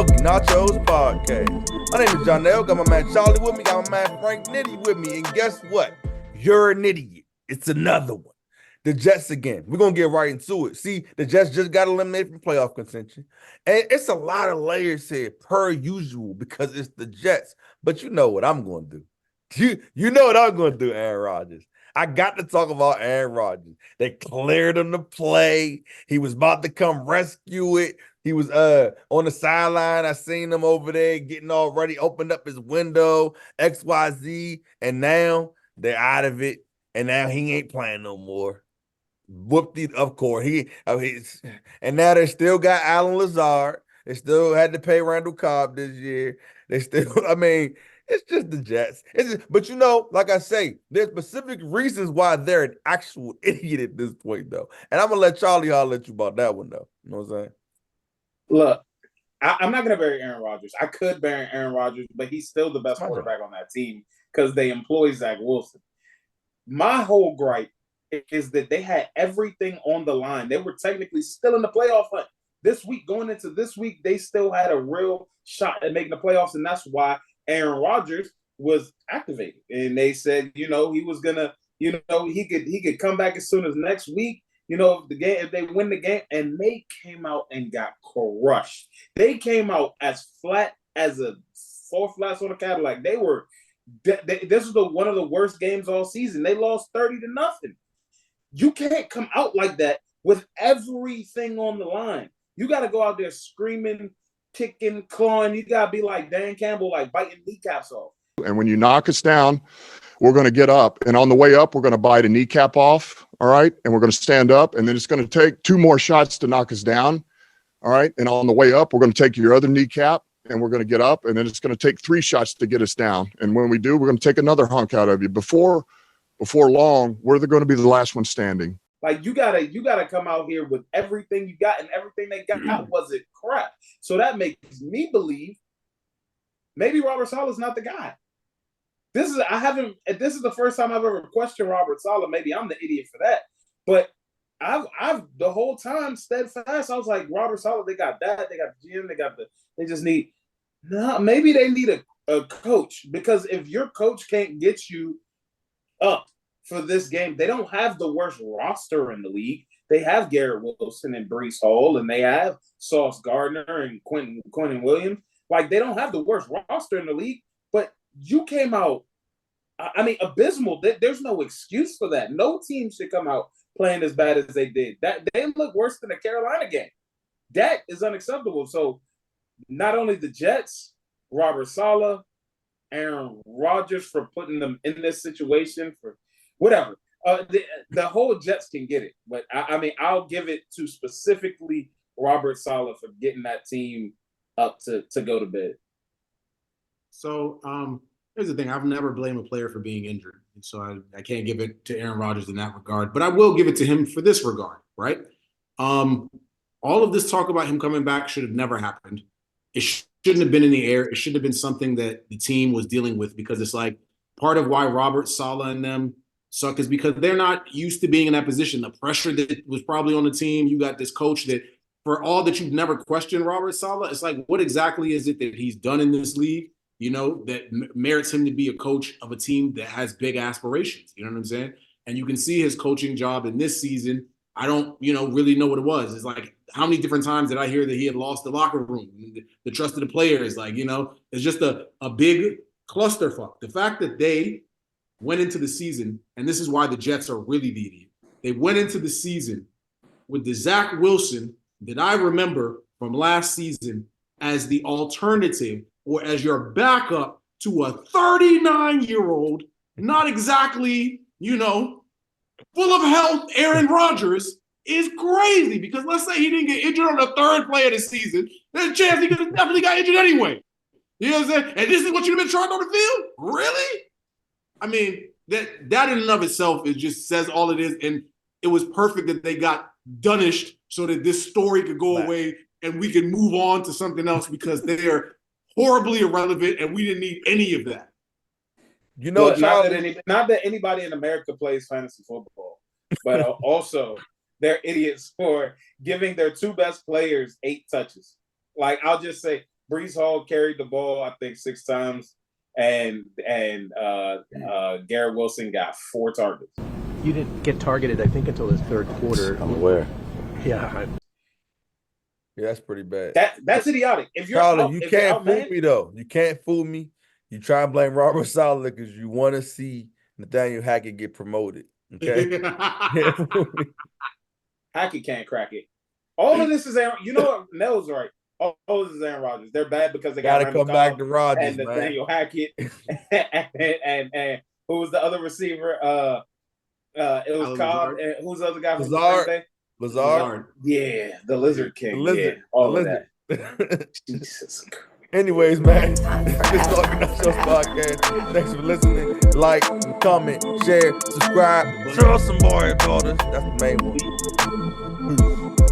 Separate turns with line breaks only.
Soggy, Nachos podcast. My name is Jonell. Got my man Charlie with me. Got my man Frank Nitty with me. And guess what? You're an idiot. It's another one. The Jets again. We're going to get right into it. See, the Jets just got eliminated from playoff contention. And it's a lot of layers here, per usual, because it's the Jets. But you know what I'm going to do. You know what I'm going to do, Aaron Rodgers. I got to talk about Aaron Rodgers. They cleared him to play. He was about to come rescue it. He was on the sideline. I seen him over there getting all ready, opened up his window, XYZ, and now they're out of it. And now he ain't playing no more. Whooped it, of course. And now they still got Alan Lazard. They still had to pay Randall Cobb this year. They still, it's just the Jets. But you know, like I say, there's specific reasons why they're an actual idiot at this point, though. And I'm gonna let Charlie holler at you about that one, though. You know what I'm saying?
Look, I'm not gonna bury Aaron Rodgers. I could bury Aaron Rodgers, but he's still the best quarterback on that team because they employ Zach Wilson. My whole gripe is that they had everything on the line. They were technically still in the playoff hunt. This week, going into this week, they still had a real shot at making the playoffs, and that's why Aaron Rodgers was activated. And they said, he was gonna, he could come back as soon as next week. If they win the game, and they came out and got crushed. They came out as flat as a four flats on a Cadillac. They were. This was one of the worst games all season. They lost 30-0. You can't come out like that with everything on the line. You got to go out there screaming, kicking, clawing. You got to be like Dan Campbell, like biting kneecaps off.
And when you knock us down, we're going to get up. And on the way up, we're going to bite a kneecap off. All right. And we're going to stand up. And then it's going to take 2 more shots to knock us down. All right. And on the way up, we're going to take your other kneecap. And we're going to get up, and then it's going to take 3 shots to get us down. And when we do, we're going to take another hunk out of you. Before long, we're going to be the last one standing.
Like you gotta come out here with everything you got, and everything they got wasn't crap. So that makes me believe maybe Robert Saleh's not the guy. This is the first time I've ever questioned Robert Saleh. Maybe I'm the idiot for that, but I've the whole time steadfast. I was like, Robert Saleh, they got that, they got the GM, they just need maybe they need a coach, because if your coach can't get you up for this game, they don't have the worst roster in the league. They have Garrett Wilson and Breece Hall, and they have Sauce Gardner and Quentin Williams. Like, they don't have the worst roster in the league, but you came out, abysmal. There's no excuse for that. No team should come out playing as bad as they did. That they look worse than the Carolina game. That is unacceptable. So not only the Jets, Robert Saleh, Aaron Rodgers for putting them in this situation, for whatever. The whole Jets can get it, but I'll give it to specifically Robert Saleh for getting that team up to go to bed.
So here's the thing: I've never blamed a player for being injured, and so I can't give it to Aaron Rodgers in that regard. But I will give it to him for this regard, right? All of this talk about him coming back should have never happened. It shouldn't have been in the air. It should have been something that the team was dealing with, because it's like part of why Robert Saleh and them suck is because they're not used to being in that position. The pressure that was probably on the team. You got this coach that, for all that you've never questioned Robert Saleh, it's like, what exactly is it that he's done in this league, that merits him to be a coach of a team that has big aspirations? You know what I'm saying? And you can see his coaching job in this season. I don't, really know what it was. It's like, how many different times did I hear that he had lost the locker room, the trust of the players? Like, it's just a big clusterfuck. The fact that they went into the season, and this is why the Jets are really the idiot. They went into the season with the Zach Wilson that I remember from last season as the alternative, or as your backup to a 39-year-old, not exactly, full of health Aaron Rodgers, is crazy. Because let's say he didn't get injured on the 3rd play of the season, there's a chance he could have definitely got injured anyway. You know what I'm saying? And this is what you've been trying on the field? Really? That in and of itself, it just says all it is. And it was perfect that they got dunished so that this story could go away and we can move on to something else, because they are horribly irrelevant and we didn't need any of that.
Not that anybody in America plays fantasy football, but also they're idiots for giving their 2 best players 8 touches. Like, I'll just say, Brees Hall carried the ball, I think, 6 times, and Garrett Wilson got 4 targets.
You didn't get targeted, I think, until the third quarter.
I'm aware.
Yeah.
Yeah, that's pretty bad.
That's idiotic. If you're
Charlie, you
if you're
can't fool
outmanned-
me though. You can't fool me. You try and blame Robert Saleh because you want to see Nathaniel Hackett get promoted. Okay. Can't fool me.
Hackett can't crack it. All of this is Aaron. You know what? Nell's right. All of this is Aaron Rodgers. They're bad because they
Gotta
got
come back to Rodgers,
and
man.
Nathaniel Hackett and who was the other receiver? It was Cobb. And who's the other guy from
Lazard.
Green Bay?
Lazard.
Yeah, the Lizard King.
The lizard.
Yeah, all
The
of
lizard.
that. Jesus Christ.
Anyways, man, this is Soggy Nachos podcast. Thanks for listening. Like, comment, share, subscribe. Show us some more, daughters. That's the main one. Peace.